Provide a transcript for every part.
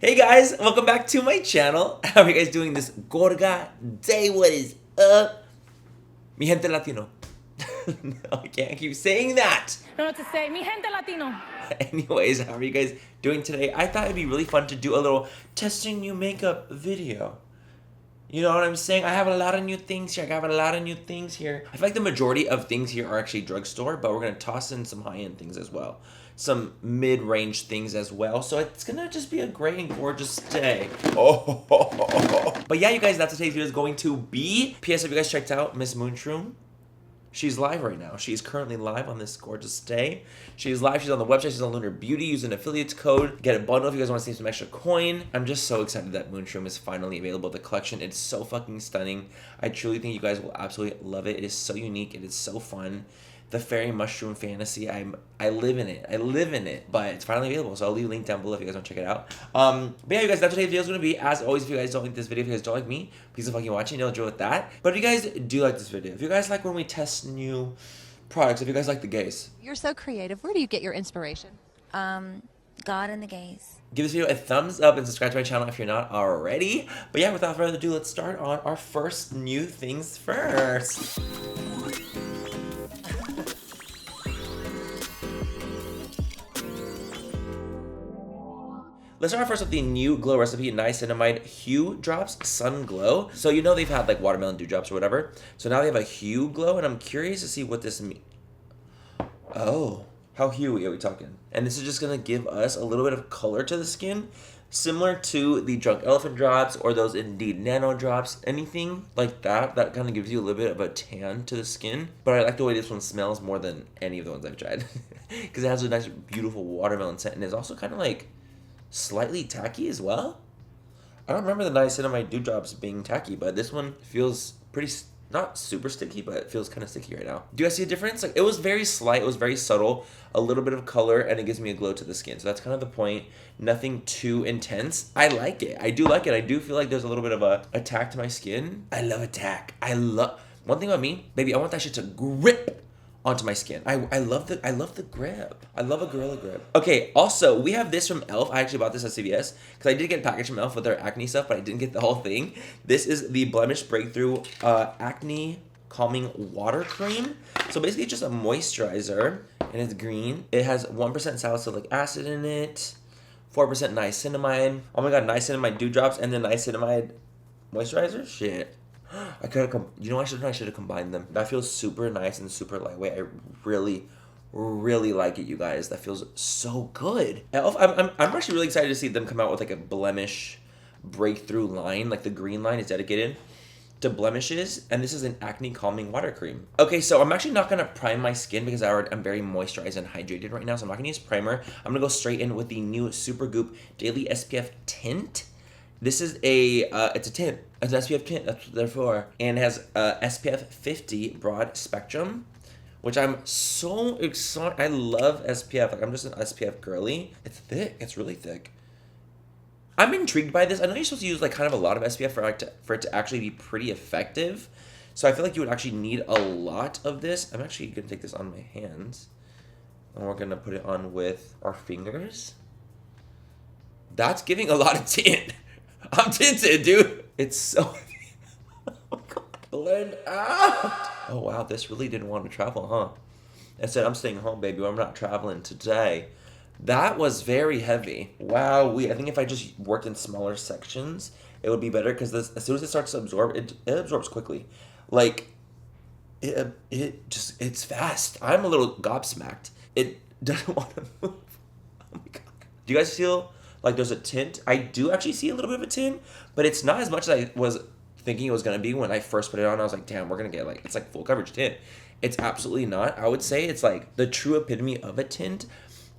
Hey guys, welcome back to my channel. How are you guys doing this gorga day? What is up? Mi gente latino. No, I can't keep saying that. No, know what to say. Mi gente latino. Anyways, how are you guys doing today? I thought it'd be really fun to do a little testing new makeup video. You know what I'm saying? I have a lot of new things here. I feel like the majority of things here are actually drugstore, but we're going to toss in some high-end things as well. Some mid-range things as well. So it's going to just be a great and gorgeous day. Oh. But yeah, you guys, that's what today's video is going to be. P.S. Have you guys checked out Miss Moonshroom? She's live right now. She's currently live on this gorgeous day. She's live. She's on the website. She's on Lunar Beauty. Use an affiliates code. Get a bundle if you guys want to save some extra coin. I'm just so excited that Moonshroom is finally available. The collection, it's so fucking stunning. I truly think you guys will absolutely love it. It is so unique. It is so fun. The fairy mushroom fantasy, I live in it. But it's finally available, so I'll leave a link down below if you guys want to check it out. But yeah, you guys, that's what today's video is going to be. As always, if you guys don't like this video, if you guys don't like me, please don't fucking watch it. You'll enjoy with that. But if you guys do like this video, if you guys like when we test new products, if you guys like the gays, You're so creative. Where do you get your inspiration? God and the gays. give this video a thumbs up and subscribe to my channel if you're not already. But yeah, without further ado, let's start on our first new things first. Let's start first with the new glow recipe, Niacinamide Hue Drops Sun Glow. So you know they've had like watermelon dew drops or whatever. So now they have a hue glow, and I'm curious to see what this means. Oh, how huey are we talking? And this is just gonna give us a little bit of color to the skin, similar to the Drunk Elephant drops or those Indeed Nano drops. Anything like that, that kind of gives you a little bit of a tan to the skin. But I like the way this one smells more than any of the ones I've tried. Because it has a nice, beautiful watermelon scent, and it's also kind of like slightly tacky as well. I don't remember the Niacinamide Dewdrops being tacky, but this one feels pretty, not super sticky, but it feels kind of sticky right now. Do you guys see a difference? Like, it was very slight, it was very subtle, a little bit of color, and it gives me a glow to the skin. So that's kind of the point. Nothing too intense. I like it. I do like it. I do feel like there's a little bit of a attack to my skin. I love attack. One thing about me, baby, I want that shit to grip onto my skin. I love the grip. I love a gorilla grip. Okay, also, we have this from e.l.f. I actually bought this at CVS because I did get a package from e.l.f. with their acne stuff, but I didn't get the whole thing. This is the Blemish Breakthrough Acne Calming Water Cream. So basically it's just a moisturizer, and it's green. It has 1% salicylic acid in it, 4% niacinamide. Oh my god, niacinamide dew drops and then niacinamide moisturizer? Shit. I could have, I should have combined them. That feels super nice and super lightweight. I really like it, you guys. That feels so good. I'm actually really excited to see them come out with like a blemish breakthrough line. Like the green line is dedicated to blemishes, and this is an acne calming water cream. Okay, so I'm actually not gonna prime my skin because I'm very moisturized and hydrated right now, so I'm not gonna use primer. I'm gonna go straight in with the new Supergoop Daily SPF Tint. This is it's a tint. It's an SPF tint, that's what they're for. And it has SPF 50 broad spectrum, which I'm so excited. I love SPF. Like, I'm just an SPF girly. It's thick. It's really thick. I'm intrigued by this. I know you're supposed to use like kind of a lot of SPF for it to actually be pretty effective. So I feel like you would actually need a lot of this. I'm actually going to take this on my hands, and we're going to put it on with our fingers. That's giving a lot of tint. I'm tinted, dude. It's so oh my god. Blend out. Oh wow, this really didn't want to travel, huh? I said, I'm staying home, baby. I'm not traveling today. That was very heavy. Wow, I think if I just worked in smaller sections, it would be better because as soon as it starts to absorb, it absorbs quickly. Like, it's fast. I'm a little gobsmacked. It doesn't want to move. Oh my god. Do you guys feel like there's a tint? I do actually see a little bit of a tint, but it's not as much as I was thinking it was going to be when I first put it on. I was like, damn, we're going to get like, it's like full coverage tint. It's absolutely not. I would say it's like the true epitome of a tint.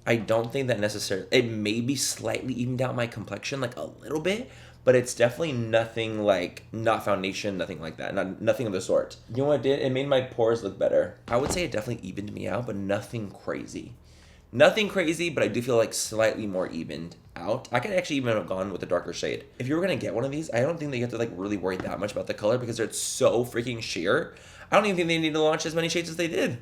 I don't think that necessarily, it may be slightly evened out my complexion like a little bit, but it's definitely nothing like, not foundation, nothing like that, nothing of the sort. You know what it did? It made my pores look better. I would say it definitely evened me out, but nothing crazy. Nothing crazy, but I do feel like slightly more evened out. I could actually even have gone with a darker shade. If you were going to get one of these, I don't think that you have to like really worry that much about the color because they're so freaking sheer. I don't even think they need to launch as many shades as they did.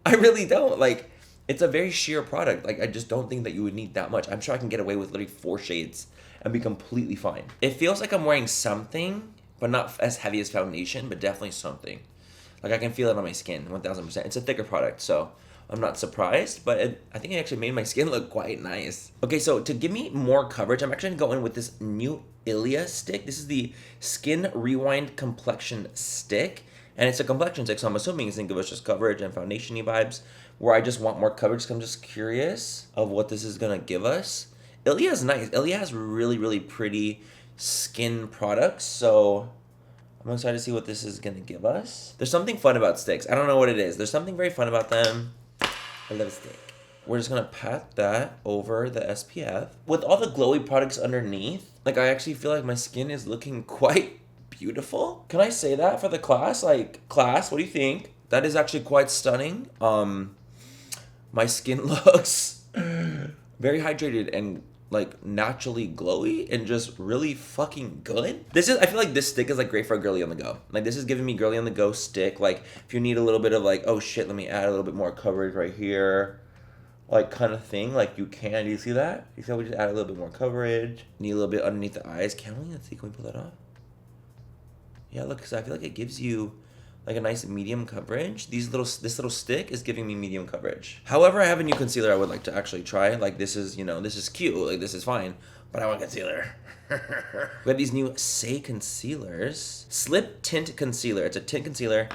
I really don't. Like, It's a very sheer product. Like, I just don't think that you would need that much. I'm sure I can get away with literally 4 shades and be completely fine. It feels like I'm wearing something, but not as heavy as foundation, but definitely something. Like, I can feel it on my skin, 1000%. It's a thicker product, so I'm not surprised, but I think it actually made my skin look quite nice. Okay, so to give me more coverage, I'm actually gonna go in with this new Ilia stick. This is the Skin Rewind Complexion Stick, and it's a complexion stick, so I'm assuming it's gonna give us just coverage and foundation-y vibes, where I just want more coverage, because I'm just curious of what this is gonna give us. Ilia is nice. Ilia has really, really pretty skin products, so I'm excited to see what this is gonna give us. There's something fun about sticks. I don't know what it is. There's something very fun about them. I love a stick. We're just gonna pat that over the SPF. With all the glowy products underneath, like, I actually feel like my skin is looking quite beautiful. Can I say that for the class? Like, class, what do you think? That is actually quite stunning. My skin looks very hydrated and like naturally glowy and just really fucking good. I feel like this stick is like great for a girly on the go. Like, this is giving me girly on the go stick. Like, if you need a little bit of like, oh shit, let me add a little bit more coverage right here, like, kind of thing, like, you can. Do you see that? You see how we just add a little bit more coverage? Need a little bit underneath the eyes. Can we? Let's see, can we pull that off? Yeah, look, because I feel like it gives you like a nice medium coverage. This little stick is giving me medium coverage. However, I have a new concealer I would like to actually try. Like, this is, this is cute. Like, this is fine, but I want concealer. We have these new Say concealers. Slip Tint Concealer. It's a tint concealer.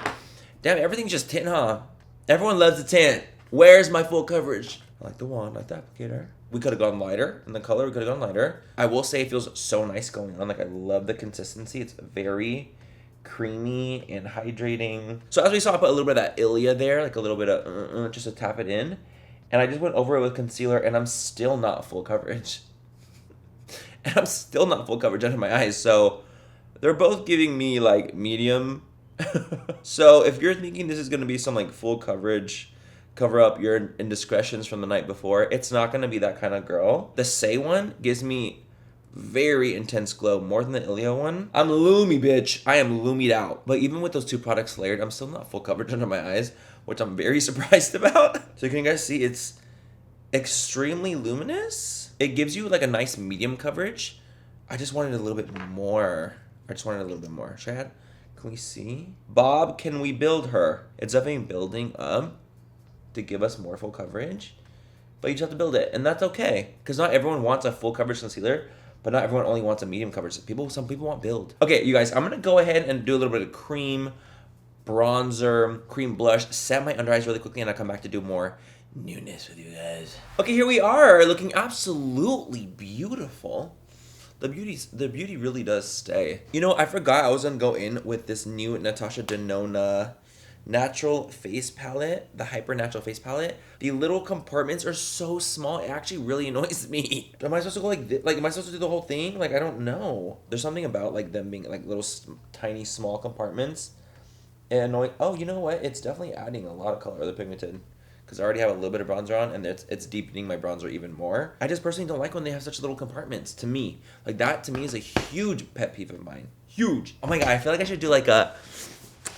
Damn, everything's just tint, huh? Everyone loves the tint. Where's my full coverage? I like the wand, I like the applicator. We could have gone lighter in the color. We could have gone lighter. I will say it feels so nice going on. Like, I love the consistency. It's very creamy and hydrating. So as we saw, I put a little bit of that Ilia there, like a little bit of just to tap it in, and I just went over it with concealer, and I'm still not full coverage. And I'm still not full coverage under my eyes, so they're both giving me like medium. So if you're thinking this is going to be some like full coverage, cover up your indiscretions from the night before, it's not going to be that kind of girl. The Say one gives me very intense glow, more than the Ilia one. I'm loomy, bitch. I am loomied out. But even with those 2 products layered, I'm still not full coverage under my eyes, which I'm very surprised about. So can you guys see it's extremely luminous? It gives you like a nice medium coverage. I just wanted a little bit more. Should I add? Can we see? Bob, can we build her? It's definitely building up to give us more full coverage, but you just have to build it, and that's okay, because not everyone wants a full coverage concealer, but not everyone only wants a medium coverage. Some people want build. Okay, you guys, I'm gonna go ahead and do a little bit of cream, bronzer, cream blush, set my under eyes really quickly, and I'll come back to do more newness with you guys. Okay, here we are, looking absolutely beautiful. The beauty really does stay. I forgot I was gonna go in with this new Natasha Denona natural face palette, the hyper natural face palette. The little compartments are so small, it actually really annoys me. Am I supposed to go like this? Like, am I supposed to do the whole thing? Like, I don't know. There's something about like them being like little tiny small compartments and annoying. Oh, you know what? It's definitely adding a lot of color, the pigmented, because I already have a little bit of bronzer on, and it's deepening my bronzer even more. I just personally don't like when they have such little compartments. To me, like, that to me is a huge pet peeve of mine. Huge. Oh my god, I feel like I should do like a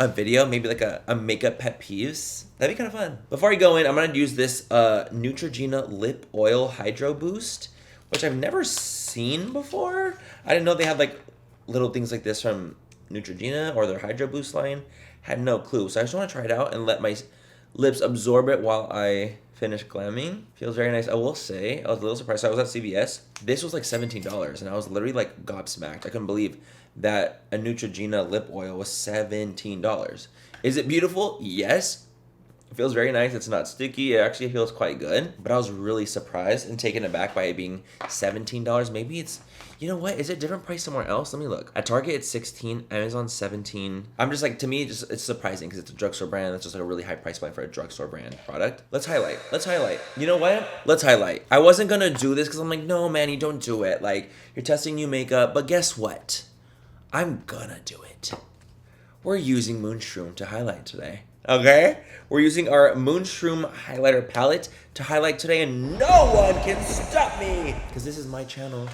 video, maybe like a makeup pet peeves. That'd be kind of fun. Before I go in, I'm gonna use this Neutrogena Lip Oil Hydro Boost, which I've never seen before. I didn't know they had like little things like this from Neutrogena or their Hydro Boost line. Had no clue. So I just want to try it out and let my lips absorb it while I finish glamming. Feels very nice. I will say, I was a little surprised. I was at CVS. This was like $17, and I was literally like gobsmacked. I couldn't believe that a Neutrogena lip oil was $17. Is it beautiful? Yes. It feels very nice. It's not sticky. It actually feels quite good. But I was really surprised and taken aback by it being $17. Maybe it's, you know what? Is it a different price somewhere else? Let me look. At Target, it's $16. Amazon, $17. I'm just like, to me, it's surprising because it's a drugstore brand. That's just like a really high price point for a drugstore brand product. Let's highlight. You know what? Let's highlight. I wasn't going to do this because I'm like, no, Manny, don't do it. Like, you're testing new makeup. But guess what? I'm gonna do it. We're using Moonshroom to highlight today. Okay? We're using our Moonshroom highlighter palette to highlight today, and no one can stop me! Because this is my channel.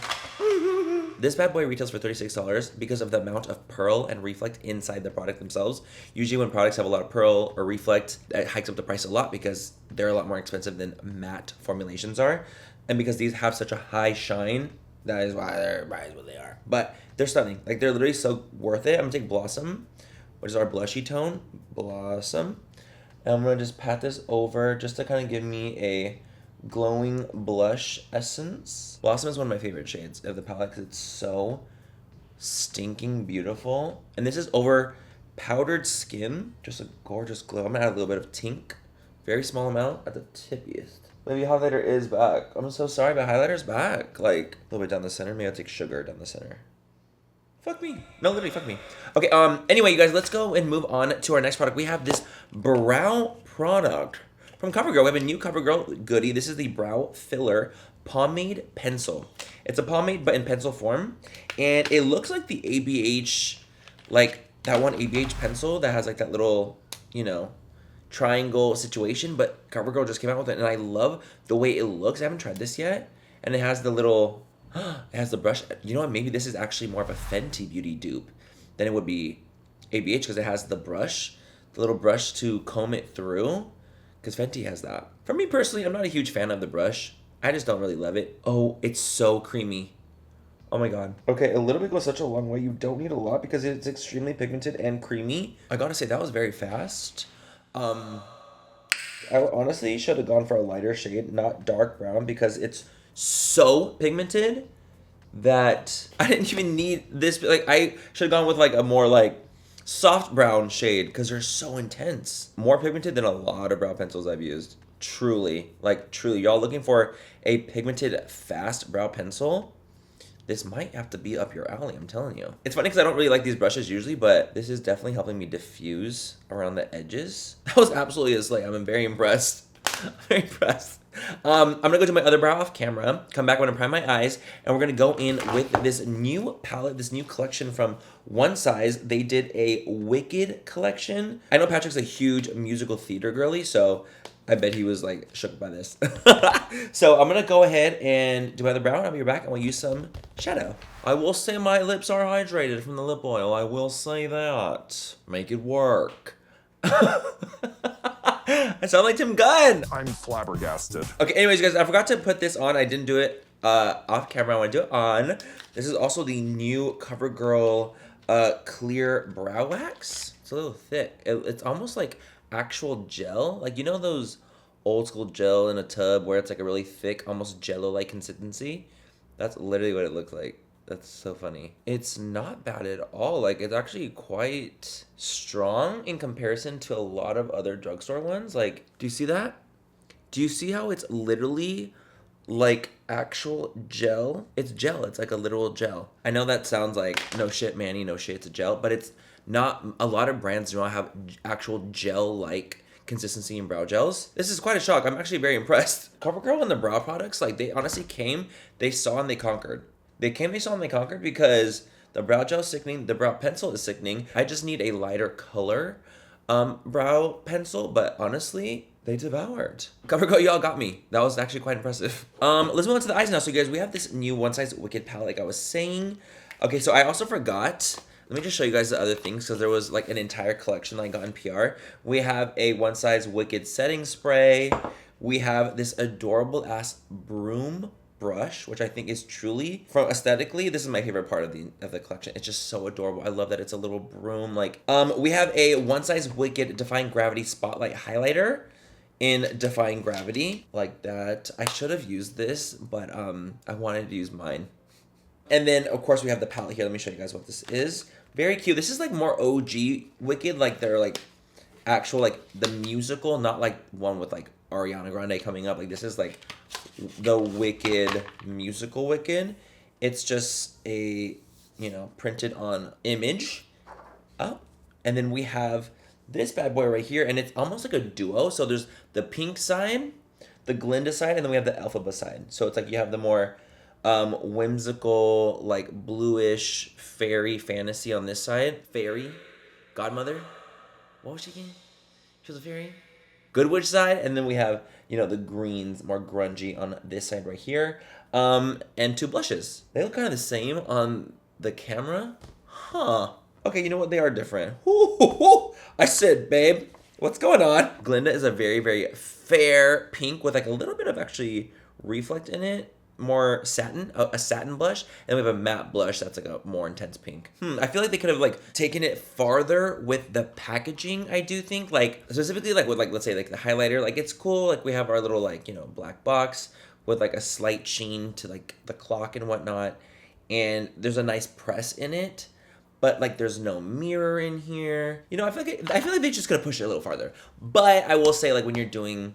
This bad boy retails for $36 because of the amount of pearl and reflect inside the product themselves. Usually when products have a lot of pearl or reflect, it hikes up the price a lot because they're a lot more expensive than matte formulations are. And because these have such a high shine, that is why they're priced what they are. But they're stunning. Like, they're literally so worth it. I'm gonna take Blossom, which is our blushy tone. Blossom. And I'm gonna just pat this over just to kind of give me a glowing blush essence. Blossom is one of my favorite shades of the palette because it's so stinking beautiful. And this is over powdered skin. Just a gorgeous glow. I'm gonna add a little bit of Tink. Very small amount at the tippiest. Maybe highlighter is back. I'm so sorry, but highlighter's back. Like, a little bit down the center. Maybe I'll take sugar down the center. Fuck me. No, literally, fuck me. Okay, anyway, you guys, let's go and move on to our next product. We have this brow product from CoverGirl. We have a new CoverGirl goodie. This is the Brow Filler Pomade Pencil. It's a pomade, but in pencil form. And it looks like the ABH, like that one ABH pencil that has like that little, you know, triangle situation, but CoverGirl just came out with it, and I love the way it looks. I haven't tried this yet, and it has the little, it has the brush. You know what? Maybe this is actually more of a Fenty Beauty dupe than it would be ABH because it has the brush, the little brush to comb it through, because Fenty has that. For me personally, I'm not a huge fan of the brush. I just don't really love it. Oh, it's so creamy. Oh my god. Okay, a little bit goes such a long way. You don't need a lot because it's extremely pigmented and creamy. I gotta say, that was very fast. I honestly should have gone for a lighter shade, not dark brown, because it's so pigmented that I didn't even need this. Like, I should have gone with like a more like soft brown shade because they're so intense. More pigmented than a lot of brow pencils I've used. Truly, like truly. Y'all looking for a pigmented fast brow pencil? This might have to be up your alley, I'm telling you. It's funny because I don't really like these brushes usually, but this is definitely helping me diffuse around the edges. That was absolutely a slay. I'm very impressed. I'm very impressed. I'm gonna go to my other brow off camera, come back when I prime my eyes, and we're gonna go in with this new palette, this new collection from One Size. They did a Wicked collection. I know Patrick's a huge musical theater girly, so I bet he was like shook by this. So I'm gonna go ahead and do my other brow, and I'll be back and we'll use some shadow. I will say my lips are hydrated from the lip oil. I will say that. Make it work. I sound like Tim Gunn. I'm flabbergasted. Okay, anyways, guys, I forgot to put this on. I didn't do it off camera. I want to do it on. This is also the new CoverGirl clear brow wax. It's a little thick. It's almost like actual gel. Like, you know those old school gel in a tub where it's like a really thick, almost jello-like consistency? That's literally what it looks like. That's so funny. It's not bad at all. Like, it's actually quite strong in comparison to a lot of other drugstore ones. Like, do you see that? Do you see how it's literally like actual gel? It's gel. It's like a literal gel. I know that sounds like, no shit, Manny, no shit, it's a gel, but it's not. A lot of brands do not have actual gel-like consistency in brow gels. This is quite a shock. I'm actually very impressed. CoverGirl and the brow products, like, they honestly came, they saw, and they conquered. They came, they saw, and they conquered because the brow gel is sickening, the brow pencil is sickening. I just need a lighter color brow pencil, but honestly, they devoured. CoverGirl, y'all got me. That was actually quite impressive. Let's move on to the eyes now. So, you guys, we have this new One Size Wicked palette, like I was saying. Okay, so I also forgot. Let me just show you guys the other things because there was like an entire collection that I got in PR. We have a One Size Wicked setting spray. We have this adorable ass broom brush, which I think is truly, from aesthetically, this is my favorite part of the collection. It's just so adorable. I love that it's a little broom. Like, we have a One Size Wicked Defying Gravity Spotlight Highlighter in Defying Gravity, like that. I should have used this, but I wanted to use mine. And then, of course, we have the palette here. Let me show you guys what this is. Very cute. This is like more OG Wicked, like they're like actual, like the musical, not like one with like Ariana Grande coming up. Like, this is like the Wicked musical Wicked. It's just a, you know, printed on image. Oh, and then we have this bad boy right here, and it's almost like a duo. So there's the pink side, the Glinda side, and then we have the Elphaba side. So it's like you have the more whimsical, like bluish fairy fantasy on this side. Fairy, godmother. What was she again? She was a fairy. Good witch side, and then we have, you know, the greens, more grungy on this side right here. and 2 blushes. They look kind of the same on the camera. Huh. Okay, you know what? They are different. I said, babe, what's going on? Glinda is a very, very fair pink with like a little bit of actually reflect in it. More satin, a satin blush, and we have a matte blush that's like a more intense pink. I feel like they could have like taken it farther with the packaging. I do think, like specifically like with like, let's say like the highlighter, like it's cool. Like we have our little like, you know, black box with like a slight sheen to like the clock and whatnot, and there's a nice press in it. But like there's no mirror in here. You know, I feel like they just gotta push it a little farther. But I will say, like when you're doing,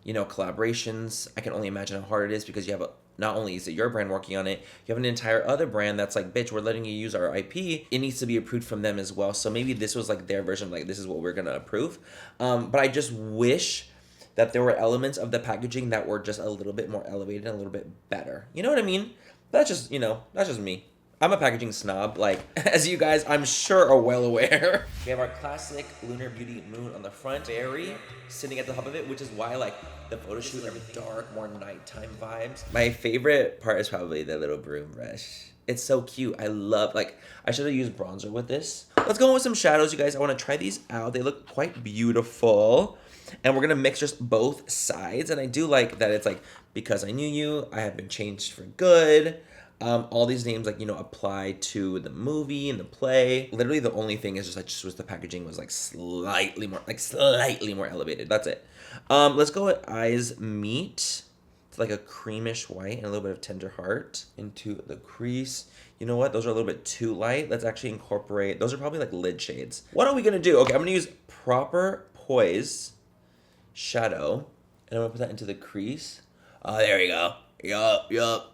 you know, collaborations, I can only imagine how hard it is, because you have not only is it your brand working on it, you have an entire other brand that's like, bitch, we're letting you use our IP. It needs to be approved from them as well. So maybe this was like their version, like this is what we're gonna approve. But I just wish that there were elements of the packaging that were just a little bit more elevated and a little bit better. You know what I mean? That's just, you know, that's just me. I'm a packaging snob, like, as you guys, I'm sure, are well aware. We have our classic Lunar Beauty moon on the front, very sitting at the top of it, which is why, like, the photo shoot, everything dark, more nighttime vibes. My favorite part is probably the little broom brush. It's so cute. I love, like, I should have used bronzer with this. Let's go with some shadows, you guys. I want to try these out. They look quite beautiful. And we're going to mix just both sides. And I do like that it's like, because I knew you, I have been changed for good. All these names, like, you know, apply to the movie and the play. Literally the only thing is just like, just was the packaging was like slightly more elevated. That's it. Let's go with Eyes Meet. It's like a creamish white and a little bit of tender heart into the crease. You know what? Those are a little bit too light. Let's actually incorporate, those are probably like lid shades. What are we gonna do? Okay, I'm gonna use Proper Poise shadow, and I'm gonna put that into the crease. Oh, there we go. Yup.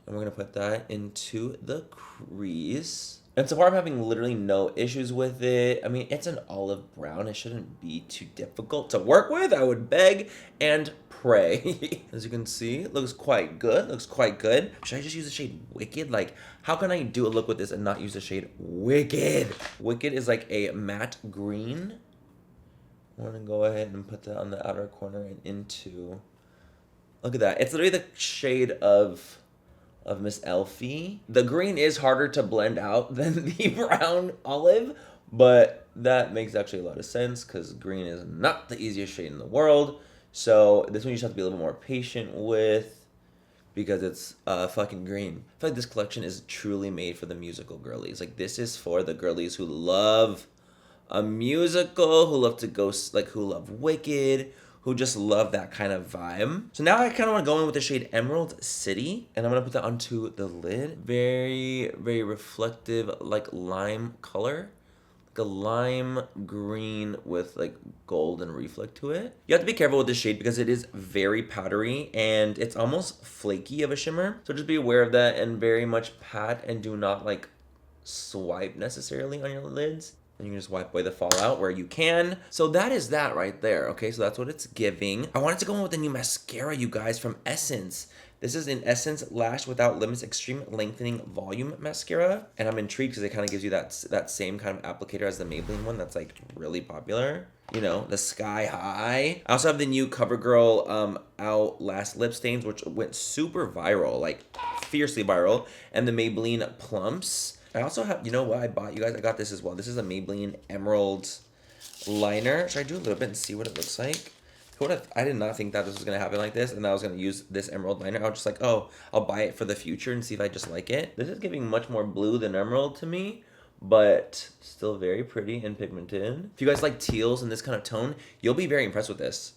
And we're gonna put that into the crease. And so far I'm having literally no issues with it. I mean, it's an olive brown. It shouldn't be too difficult to work with. I would beg and pray. As you can see, it looks quite good. Should I just use the shade Wicked? Like, how can I do a look with this and not use the shade Wicked? Wicked is like a matte green. I'm gonna go ahead and put that on the outer corner and into... Look at that. It's literally the shade of Miss Elfie. The green is harder to blend out than the brown olive, but that makes actually a lot of sense because green is not the easiest shade in the world. So this one you just have to be a little bit more patient with because it's fucking green. I feel like this collection is truly made for the musical girlies. Like, this is for the girlies who love a musical, who love to go, like, who love Wicked, who just love that kind of vibe. So now I kind of want to go in with the shade Emerald City, and I'm going to put that onto the lid. Very, very reflective, like lime color. Like a lime green with like gold and reflect to it. You have to be careful with this shade because it is very powdery and it's almost flaky of a shimmer. So just be aware of that and very much pat and do not like swipe necessarily on your lids. And you can just wipe away the fallout where you can. So that is that right there. Okay, so that's what it's giving. I wanted to go in with a new mascara, you guys, from Essence. This is in Essence Lash Without Limits Extreme Lengthening Volume Mascara. And I'm intrigued because it kind of gives you that same kind of applicator as the Maybelline one that's like really popular. You know, the Sky High. I also have the new CoverGirl Outlast Lip Stains, which went super viral, like fiercely viral. And the Maybelline Plumps. I also have, you know what I bought, you guys? I got this as well. This is a Maybelline Emerald liner. Should I do a little bit and see what it looks like? I did not think that this was going to happen like this, and that I was going to use this emerald liner. I was just like, oh, I'll buy it for the future and see if I just like it. This is giving much more blue than emerald to me, but still very pretty and pigmented. If you guys like teals in this kind of tone, you'll be very impressed with this.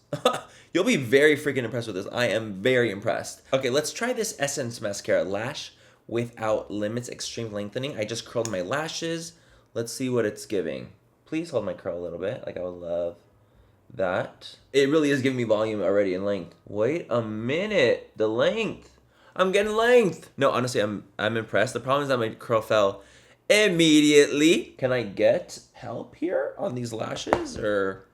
You'll be very freaking impressed with this. I am very impressed. Okay, let's try this Essence mascara, Lash Without Limits Extreme Lengthening. I just curled my lashes. Let's see what it's giving. Please hold my curl a little bit. Like, I would love that. It really is giving me volume already and length. Wait a minute. The length. I'm getting length. No, honestly, I'm impressed. The problem is that my curl fell immediately. Can I get help here on these lashes or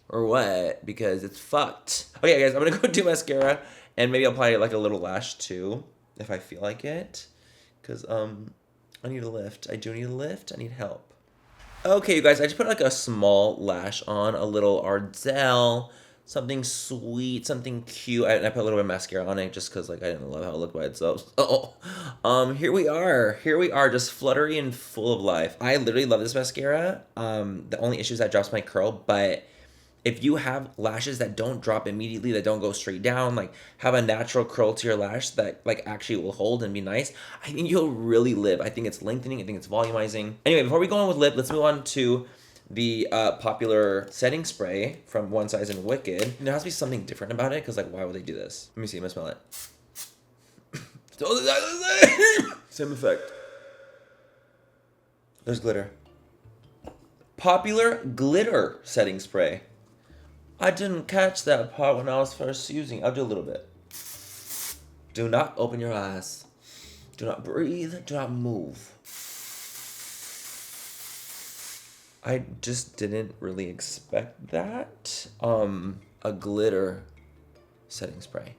what? Because it's fucked. Okay, guys, I'm gonna go do mascara and maybe apply like a little lash too, if I feel like it, because I need a lift. I do need a lift. I need help. Okay, you guys, I just put like a small lash on, a little Ardell something sweet, something cute. And I put a little bit of mascara on it just because like I didn't love how it looked by itself. So, here we are. Here we are, just fluttery and full of life. I literally love this mascara. The only issue is that it drops my curl, but if you have lashes that don't drop immediately, that don't go straight down, like have a natural curl to your lash that like actually will hold and be nice, I think you'll really live. I think it's lengthening. I think it's volumizing. Anyway, before we go on with lip, let's move on to the popular setting spray from One Size and Wicked. There has to be something different about it because like why would they do this? Let me see. I'm gonna smell it. Still exactly the same. Same effect. There's glitter. Popular glitter setting spray. I didn't catch that part when I was first using it. I'll do a little bit. Do not open your eyes. Do not breathe. Do not move. I just didn't really expect that. A glitter setting spray.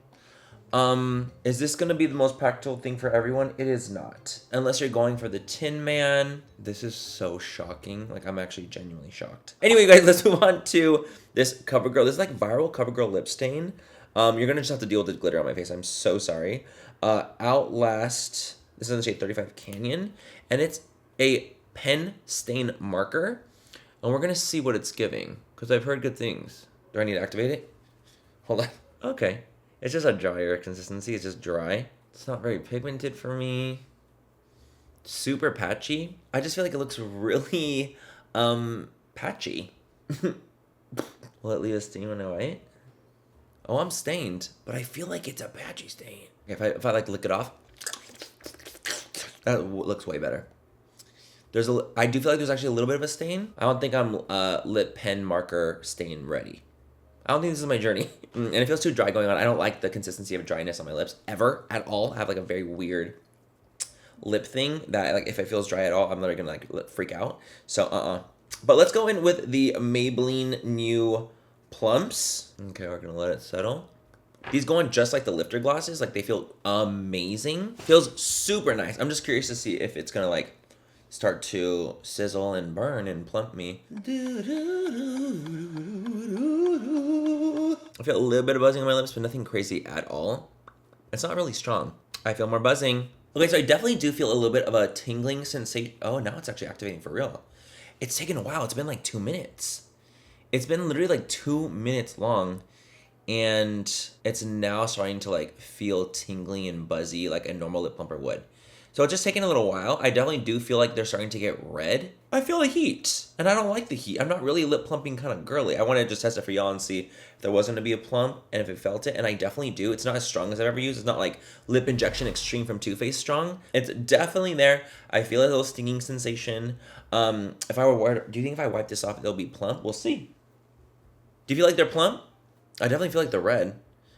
Is this gonna be the most practical thing for everyone? It is not. Unless you're going for the Tin Man. This is so shocking. Like, I'm actually genuinely shocked. Anyway, guys, let's move on to this CoverGirl. This is like viral CoverGirl lip stain. You're gonna just have to deal with the glitter on my face. I'm so sorry. Outlast. This is in the shade 35 Canyon. And it's a pen stain marker. And we're gonna see what it's giving. Because I've heard good things. Do I need to activate it? Hold on. Okay. It's just a drier consistency. It's just dry. It's not very pigmented for me. Super patchy. I just feel like it looks really patchy. Will it leave a stain when I white? Oh, I'm stained, but I feel like it's a patchy stain. If I like lick it off, that looks way better. I do feel like there's actually a little bit of a stain. I don't think I'm lip pen marker stain ready. I don't think this is my journey. And it feels too dry going on. I don't like the consistency of dryness on my lips ever at all. I have like a very weird lip thing that like if it feels dry at all, I'm literally gonna like freak out. So But let's go in with the Maybelline new plumps. Okay, we're gonna let it settle. These go on just like the lifter glosses. Like they feel amazing. Feels super nice. I'm just curious to see if it's gonna like start to sizzle and burn and plump me. I feel a little bit of buzzing on my lips, but nothing crazy at all. It's not really strong. I feel more buzzing. Okay, so I definitely do feel a little bit of a tingling sensation. Oh, now it's actually activating for real. It's taken a while. It's been like 2 minutes. It's been literally like 2 minutes long. And it's now starting to like feel tingly and buzzy like a normal lip plumper would. So it's just taking a little while. I definitely do feel like they're starting to get red. I feel the heat, and I don't like the heat. I'm not really a lip plumping kind of girly. I want to just test it for y'all and see if there was going to be a plump and if it felt it, and I definitely do. It's not as strong as I've ever used. It's not like Lip Injection Extreme from Too Faced strong. It's definitely there. I feel a little stinging sensation. If I were, do you think if I wipe this off, they'll be plump? We'll see. Do you feel like they're plump? I definitely feel like they're red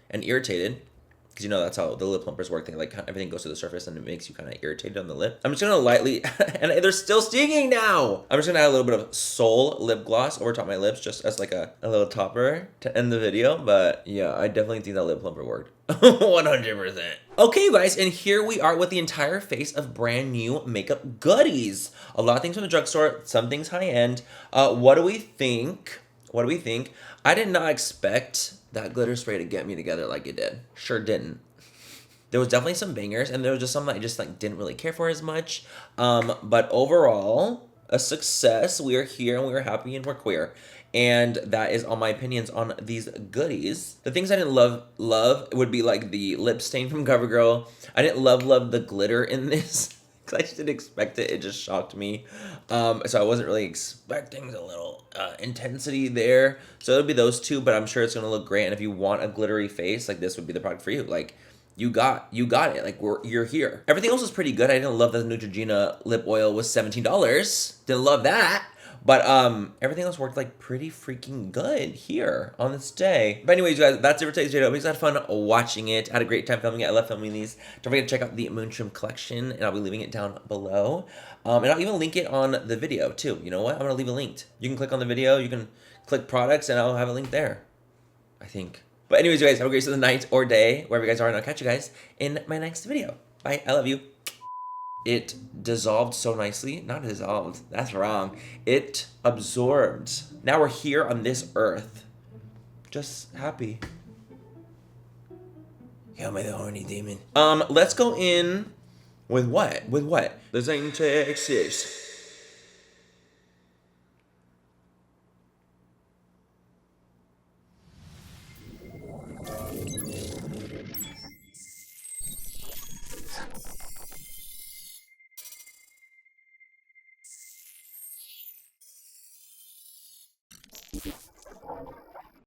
and irritated. Because you know that's how the lip plumpers work. They like everything goes to the surface and it makes you kind of irritated on the lip. I'm just gonna lightly, and they're still stinging now. I'm just gonna add a little bit of Soul lip gloss over top my lips, just as like a little topper to end the video. But yeah, I definitely think that lip plumper worked. 100%. Okay, you guys, and here we are with the entire face of brand new makeup goodies. A lot of things from the drugstore, some things high end. What do we think? What do we think? I did not expect that glitter spray to get me together like it did. Sure didn't. There was definitely some bangers, and there was just some that I just like didn't really care for as much. But overall, a success. We are here and we are happy and we're queer. And that is all my opinions on these goodies. The things I didn't love would be like the lip stain from CoverGirl. I didn't love the glitter in this. I just didn't expect it. It just shocked me. So I wasn't really expecting a little intensity there. So it'll be those two, but I'm sure it's gonna look great. And if you want a glittery face, like this would be the product for you. Like you got it. Like you're here. Everything else was pretty good. I didn't love that the Neutrogena lip oil was $17. Didn't love that. But everything else worked like pretty freaking good here on this day. But anyways, guys, that's it for today's video. I hope you guys had fun watching it. I had a great time filming it. I love filming these. Don't forget to check out the Moonshroom collection, and I'll be leaving it down below. And I'll even link it on the video too. You know what? I'm gonna leave a link. You can click on the video. You can click products, and I'll have a link there. I think. But anyways, you guys, have a great rest of the night or day, wherever you guys are, and I'll catch you guys in my next video. Bye. I love you. It dissolved so nicely. Not dissolved. That's wrong. It absorbed. Now we're here on this earth. just happy. Am I the horny demon? Let's go in with what? With what? This ain't Texas.